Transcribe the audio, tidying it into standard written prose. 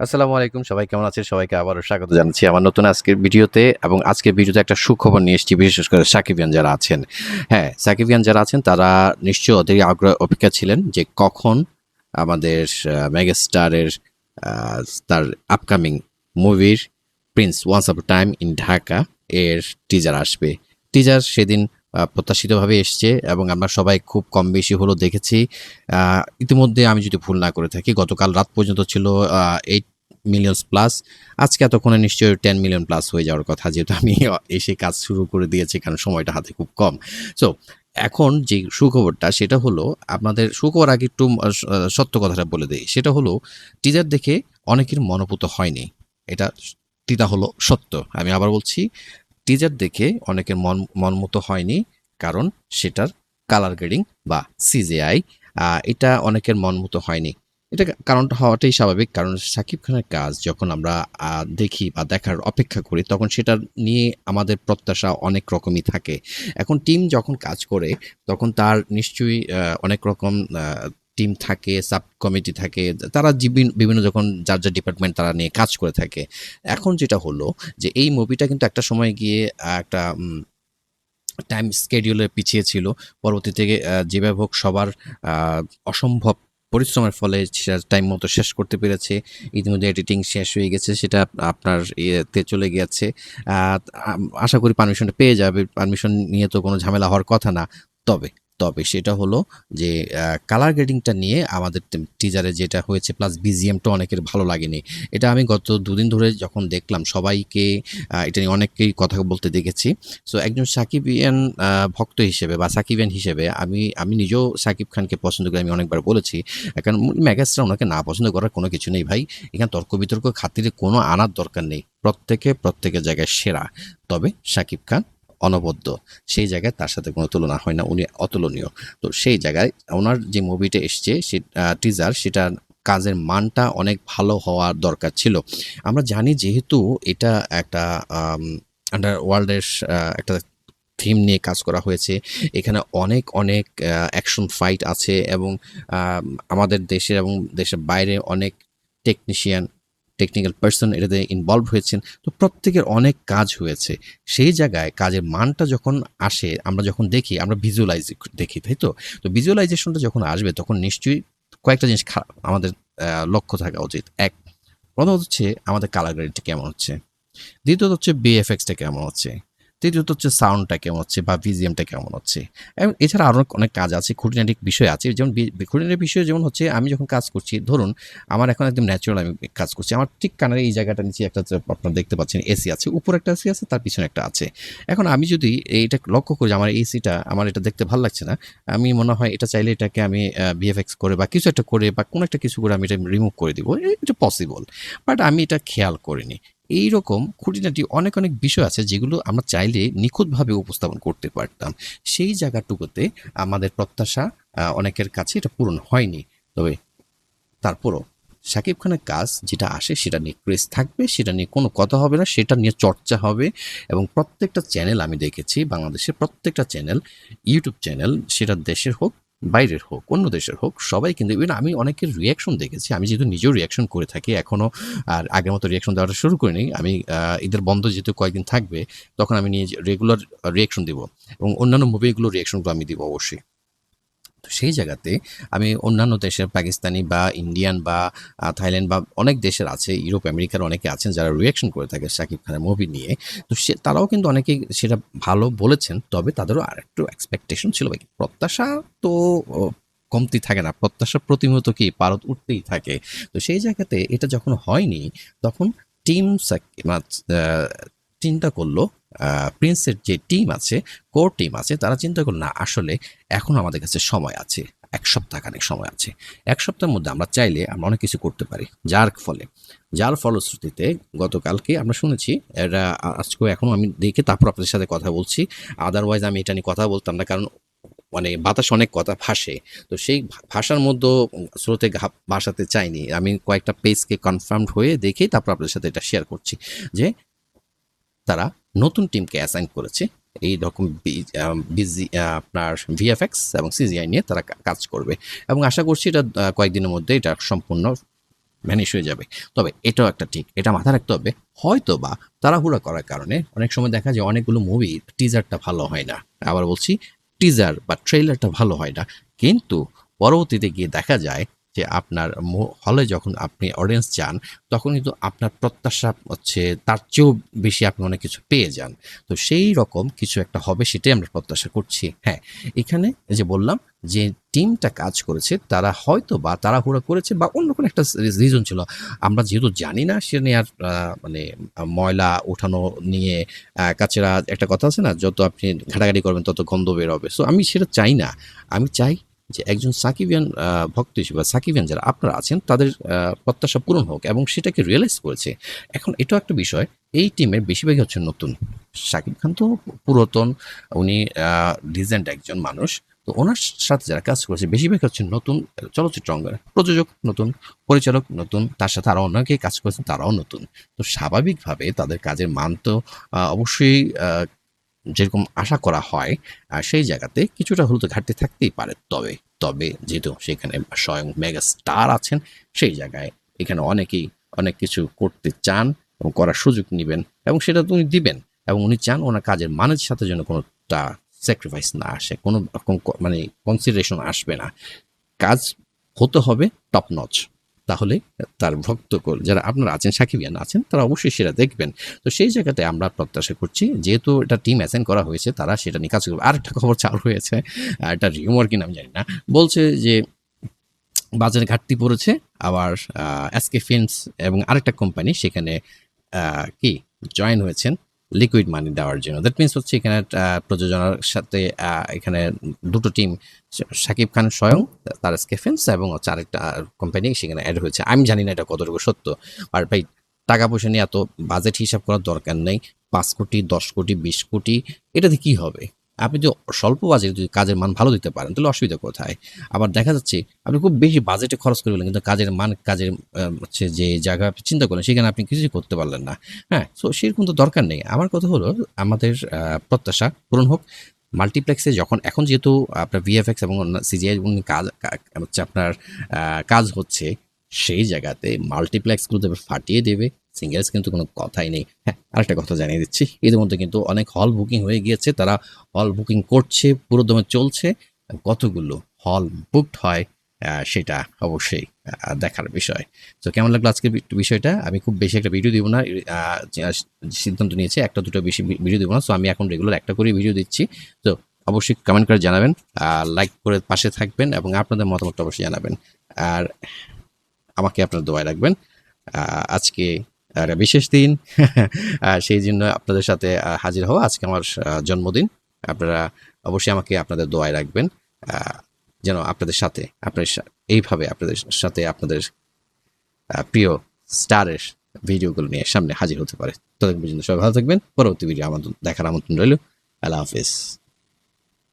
আসসালামু আলাইকুম, সবাই কেমন আছেন? সবাইকে আবারও স্বাগত জানাচ্ছি আমার নতুন আজকের ভিডিওতে। এবং আজকের ভিডিওতে একটা সুখবর নিয়ে এসেছি, বিশেষ করে সাকিবিয়ান যারা আছেন। হ্যাঁ, সাকিবিয়ান যারা আছেন তারা নিশ্চয়ই অধীর আগ্রহে অপেক্ষা ছিলেন যে কখন আমাদের মেগাস্টারের তার আপকামিং মুভির prince once upon time in Dhaka এর টিজার আসবে। টিজার সেদিন প্রত্যাশিতভাবে এসছে এবং আমরা সবাই খুব কম বেশি হলেও দেখেছি। ইতিমধ্যে আমি যদি ভুল না করে থাকি গতকাল রাত পর্যন্ত ছিল 8 মিলিয়নস প্লাস। আজকে এতক্ষণে নিশ্চয়ই 10 মিলিয়ন প্লাস হয়ে যাওয়ার কথা, যেহেতু আমি এসে কাজ শুরু করে দিয়েছি, কারণ সময়টা হাতে খুব কম। সো এখন যে সুখবরটা সেটা হলো, আপনাদের সুখবর আগে একটু সত্য কথাটা বলে দেই। সেটা হলো টিজার দেখে অনেকের মনোপুত হয়নি। এটা টিটা হলো সত্য। আমি আবার বলছি, টিজার দেখে অনেকের মনমতো হয়নি, কারণ সেটার কালার গ্রেডিং বা সিজিআই এটা অনেকের মনমতো হয়নি। এটা কারণটা হওয়াটাই স্বাভাবিক, কারণ শাকিব খানের কাজ যখন আমরা দেখি বা দেখার অপেক্ষা করি তখন সেটা নিয়ে আমাদের প্রত্যাশা অনেক রকমই থাকে। এখন টিম যখন কাজ করে তখন তার নিশ্চয়ই অনেক রকম টিম থাকে, সাব কমিটি থাকে, তারা বিভিন্ন যখন যার যার ডিপার্টমেন্ট তারা নিয়ে কাজ করে থাকে। এখন যেটা হলো যে এই মুভিটা কিন্তু একটা সময় গিয়ে একটা টাইম স্কেডিউলে পিছিয়ে ছিল। পরবর্তীতে যেভাবে হোক সবার অসম্ভব পরিশ্রমের ফলে সেটা টাইম মতো শেষ করতে পেরেছে। ইতিমধ্যে এডিটিং শেষ হয়ে গেছে, সেটা আপনার ইয়েতে চলে গিয়েছে। আশা করি পারমিশনটা পেয়ে যাবে। পারমিশন নিয়ে তো কোনো ঝামেলা হওয়ার কথা না। তবে তবে সেটা হলো যে কালার গ্রেডিংটা নিয়ে আমাদের টিজারে যেটা হয়েছে, প্লাস বিজিএমটা অনেকের ভালো লাগেনি। এটা আমি গত দুদিন ধরে যখন দেখলাম সবাইকে এটা নিয়ে অনেককেই কথা বলতে দেখেছি। সো একজন সাকিবিয়ান ভক্ত হিসেবে বা সাকিবিয়ান হিসেবে আমি নিজেও সাকিব খানকে পছন্দ করি, আমি অনেকবার বলেছি। কারণ মেগাস্টার, ওনাকে না পছন্দ করার কোনো কিছু নেই ভাই। এখানে তর্ক বিতর্ক খাতিরে কোনো আনার দরকার নেই। প্রত্যেকের জায়গায় সেরা। তবে সাকিব খান অনবদ্য। সেই জায়গায় তার সাথে কোনো তুলনা হয় না, উনি অতুলনীয়। তো সেই জায়গায় ওনার যে মুভিটা এসছে সে টিজার, সেটা কাজের মানটা অনেক ভালো হওয়ার দরকার ছিল। আমরা জানি যেহেতু এটা একটা আন্ডার ওয়ার্ল্ডের একটা থিম নিয়ে কাজ করা হয়েছে। এখানে অনেক অ্যাকশন ফাইট আছে এবং আমাদের দেশের এবং দেশের বাইরে অনেক টেকনিশিয়ান, টেকনিক্যাল পারসন এটাতে ইনভলভ হয়েছেন। তো প্রত্যেকের অনেক কাজ হয়েছে। সেই জায়গায় কাজের মানটা যখন আসে, আমরা যখন দেখি, আমরা ভিজুয়ালাইজ দেখি, তাই তো? তো ভিজুয়ালাইজেশনটা যখন আসবে তখন নিশ্চয়ই কয়েকটা জিনিস আমাদের লক্ষ্য থাকা উচিত। প্রথমত হচ্ছে আমাদের কালার গ্রেডটা কেমন হচ্ছে। দ্বিতীয়ত হচ্ছে বিএফএক্সটা কেমন হচ্ছে। তৃতীয়ত হচ্ছে সাউন্ডটা কেমন হচ্ছে বা বিজিএমটা কেমন হচ্ছে। এবং এছাড়া আরো অনেক কাজ আছে, খুঁটিনাটি বিষয় আছে। যেমন খুঁটিনাটি বিষয় যেমন হচ্ছে, আমি যখন কাজ করছি, ধরুন আমার এখন একদম ন্যাচারাল আমি কাজ করছি। আমার ঠিক কানের এই জায়গাটার নিচে একটা আপনারা দেখতে পাচ্ছেন এসি আছে। উপরে একটা এসি আছে, তার পিছনে একটা আছে। এখন আমি যদি এইটা লক্ষ্য করি যে আমার এসিটা, আমার এটা দেখতে ভাল লাগছে না। আমি মনে হয় এটা চাইলে এটাকে আমি ভিএফএক্স করে বা কিছু একটা করে বা কোনো একটা কিছু করে আমি এটা রিমুভ করে দিব। এটা পসিবল। বাট আমি এটা খেয়াল করিনি। এইরকম খুঁটিনাটি অনেক বিষয় আছে যেগুলো আমরা চাইলে নিখুঁতভাবে উপস্থাপন করতে পারতাম। সেই জায়গাটুকুতে আমাদের প্রত্যাশা অনেকের কাছে এটা পূরণ হয়নি। তবে তারপরও শাকিব খানের কাজ যেটা আসে সেটা নিয়ে ক্রেজ থাকবে, সেটা নিয়ে কোনো কথা হবে না, সেটা নিয়ে চর্চা হবে। এবং প্রত্যেকটা চ্যানেল আমি দেখেছি, বাংলাদেশের প্রত্যেকটা চ্যানেল, ইউটিউব চ্যানেল, সেটা দেশের হোক, বাইরের হোক, অন্য দেশের হোক, সবাই কিন্তু ইভেন আমি অনেকের রিয়াকশন দেখেছি। আমি যেহেতু নিজেও রিয়াকশন করে থাকি এখনও, আর আগের মতো রিয়াকশন দেওয়াটা শুরু করিনি। আমি ঈদের বন্ধ যেহেতু কয়েকদিন থাকবে, তখন আমি নিয়ে রেগুলার রিয়াকশন দিব এবং অন্যান্য মুভিগুলো রিয়াকশনগুলো আমি দিব অবশ্যই। তো সেই জায়গাতে আমি অন্যান্য দেশের পাকিস্তানি বা ইন্ডিয়ান বা থাইল্যান্ড বা অনেক দেশের আছে, ইউরোপ আমেরিকার অনেকে আছেন যারা রিয়াকশন করে থাকে শাকিব খানের মুভি নিয়ে। তো তারাও কিন্তু অনেকেই সেটা ভালো বলেছেন। তবে তাদেরও আরেকটু এক্সপেকটেশন ছিল ভাই। প্রত্যাশা তো ও কমতি থাকে না। প্রত্যাশা প্রতিনিয়ত কি পারদ উঠতেই থাকে। তো সেই জায়গাতে এটা যখন হয়নি, তখন টিম চিন্তা করলো, প্রিন্সের যে টিম আছে, কোর টিম আছে, তারা চিন্তা করলো না, আসলে এখন আমাদের কাছে সময় আছে। ১ সপ্তাহ খানেক সময় আছে। ১ সপ্তাহের মধ্যে আমরা চাইলে আমরা অনেক কিছু করতে পারি। যার ফলশ্রুতিতে গতকালকে আমরা শুনেছি, এটা আজকেও এখনো আমি দেখে তারপর আপনাদের সাথে কথা বলছি। আদারওয়াইজ আমি এটা নিয়ে কথা বলতাম না, কারণ মানে বাতাসে অনেক কথা ভাসে। তো সেই ভাষার মধ্যেও স্রোতে ভাসাতে চাইনি। আমি কয়েকটা পেজকে কনফার্মড হয়ে দেখেই তারপর আপনাদের সাথে এটা শেয়ার করছি যে তারা নতুন টিমকে অ্যাসাইন করেছে। এই রকম আপনার ভিএফএক্স এবং সিজিআই নিয়ে তারা কাজ করবে এবং আশা করছি এটা কয়েকদিনের মধ্যে এটা সম্পূর্ণ ভ্যানিশ হয়ে যাবে। তবে এটাও একটা ঠিক, এটা মাথায় রাখতে হবে, হয়তো বা তাড়াহুড়া করার কারণে অনেক সময় দেখা যায় অনেকগুলো মুভি টিজারটা ভালো হয় না। আবার বলছি, টিজার বা ট্রেইলারটা ভালো হয় না। কিন্তু পরবর্তীতে গিয়ে দেখা যায় যে আপনার হলে যখন আপনি অডিয়েন্স যান, তখন কিন্তু আপনার প্রত্যাশা হচ্ছে তার চেয়েও বেশি আপনি অনেক কিছু পেয়ে যান। তো সেই রকম কিছু একটা হবে সেটাই আমরা প্রত্যাশা করছি। হ্যাঁ, এখানে এই যে বললাম যে টিমটা কাজ করেছে তারা হয়তো বা তাড়াহুড়ো করেছে বা অন্য কোনো একটা রিজন ছিল। আমরা যেহেতু জানি না সে নিয়ে আর মানে ময়লা উঠানো নিয়ে কাচেরা একটা কথা আছে না? যত আপনি ঘাটাঘাটি করবেন তত গন্ধ বের হবে। সো আমি সেটা চাই না। আমি চাই যে একজন সাকিবিয়ান ভক্ত হিসেবে বা সাকিবিয়ান যারা আপনারা আছেন তাদের প্রত্যাশা পূরণ হোক এবং সেটাকে রিয়ালাইজ করেছে। এখন এটাও একটা বিষয়, এই টিমের বেশিরভাগই হচ্ছে নতুন। শাকিব খান তো পুরাতন, উনি লিজেন্ড একজন মানুষ। তো ওনার সাথে যারা কাজ করেছে বেশিরভাগ হচ্ছে নতুন চলচ্চিত্র অঙ্গনে। প্রযোজক নতুন, পরিচালক নতুন, তার সাথে আরও অনেকে কাজ করেছেন তারাও নতুন। তো স্বাভাবিকভাবে তাদের কাজের মান তো অবশ্যই যেরকম আশা করা হয় সেই জায়গাতে কিছুটা হলেও তো ঘাটতি থাকতেই পারে। তবে তবে যেহেতু সেখানে স্বয়ং মেগা স্টার আছেন, সেই জায়গায় এখানে অনেকেই অনেক কিছু করতে চান এবং করার সুযোগ নিবেন এবং সেটা তো উনি দিবেন এবং উনি চান ওনার কাজের মানের সাথে যেন কোনোটা স্যাক্রিফাইস না আসে, কোনো রকম মানে কনসিডারেশন আসবে না। কাজ হতে হবে টপ নচ। তাহলে তার ভক্তকুল যারা আপনারা আছেন, সাকিবিয়ান আছেন, তারা অবশ্যই সেটা দেখবেন। তো সেই জায়গাতে আমরা প্রত্যাশা করছি যেহেতু এটা টিম অ্যাসাইন করা হয়েছে তারা সেটা নিয়ে কাজ করবে। আরেকটা খবর চালু হয়েছে, এটা রিউমার কিনা আমি জানি না। বলছে যে বাজারে ঘাটতি পড়েছে। আবার এসকে ফিল্মস এবং আরেকটা কোম্পানি সেখানে কি জয়েন হয়েছেন লিকুইড মানি দেওয়ার জন্য। দ্যাট মিনস হচ্ছে এখানে প্রযোজনার সাথে এখানে দুটো টিম, শাকিব খান স্বয়ং, তার এসকে ফিল্মস এবং হচ্ছে আরেকটা কোম্পানি সেখানে অ্যাড হয়েছে। আমি জানি না এটা কতটুকু সত্য। আর ভাই, টাকা পয়সা নিয়ে এত বাজেট হিসাব করার দরকার নেই। ৫ কোটি, ১০ কোটি, ২০ কোটি, এটাতে কি হবে? আপনি যদি স্বল্প বাজেটে যদি কাজের মান ভালো দিতে পারেন তাহলে অসুবিধা কোথায়? আবার দেখা যাচ্ছে আপনি খুব বেশি বাজেটে খরচ করে ফেললেন কিন্তু কাজের মান, কাজের হচ্ছে যে জায়গা আপনি চিন্তা করলেন সেখানে আপনি কিছুই করতে পারলেন না। হ্যাঁ? সো সেরকম তো দরকার নেই। আমার কথা হলো আমাদের প্রত্যাশা পূরণ হোক। মাল্টিপ্লেক্সে যখন এখন যেহেতু আপনার ভিএফএক্স এবং অন্য সিজিআই কাজ হচ্ছে আপনার কাজ হচ্ছে, সেই জায়গাতে মাল্টিপ্লেক্সগুলো তো ফাটিয়ে দেবে। সিঙ্গেলস কিন্তু কোনো কথাই নেই। হ্যাঁ, আরেকটা কথা জানিয়ে দিচ্ছি। এদের মধ্যে কিন্তু অনেক হল বুকিং হয়ে গিয়েছে। তারা হল বুকিং করছে, পুরোদমে চলছে। কতগুলো হল বুকড হয় সেটা অবশ্যই দেখার বিষয়। তো কেমন লাগলো আজকের বিষয়টা? আমি খুব বেশি একটা ভিডিও দিব না। সিদ্ধান্ত নিয়েছি একটা দুটো বেশি ভিডিও দিব না। সো আমি এখন রেগুলার একটা করে ভিডিও দিচ্ছি। তো অবশ্যই কমেন্ট করে জানাবেন, লাইক করে পাশে থাকবেন এবং আপনাদের মতামতটা অবশ্যই জানাবেন। আর আমাকে আপনার দোয়ায় রাখবেন। আজকে একটা বিশেষ দিন। সেই জন্য আপনাদের সাথে হাজির হওয়া। আজকে আমার জন্মদিন। আপনারা অবশ্যই আমাকে আপনাদের দোয়ায় রাখবেন। আ যেন আপনাদের সাথে এইভাবে আপনাদের সাথে আপনাদের প্রিয় স্টারের ভিডিওগুলো নিয়ে সামনে হাজির হতে পারে। ততক্ষণ পর্যন্ত সবাই ভালো থাকবেন। পরবর্তী ভিডিও দেখার আমন্ত্রণ রইল। আল্লাহ হাফেজ।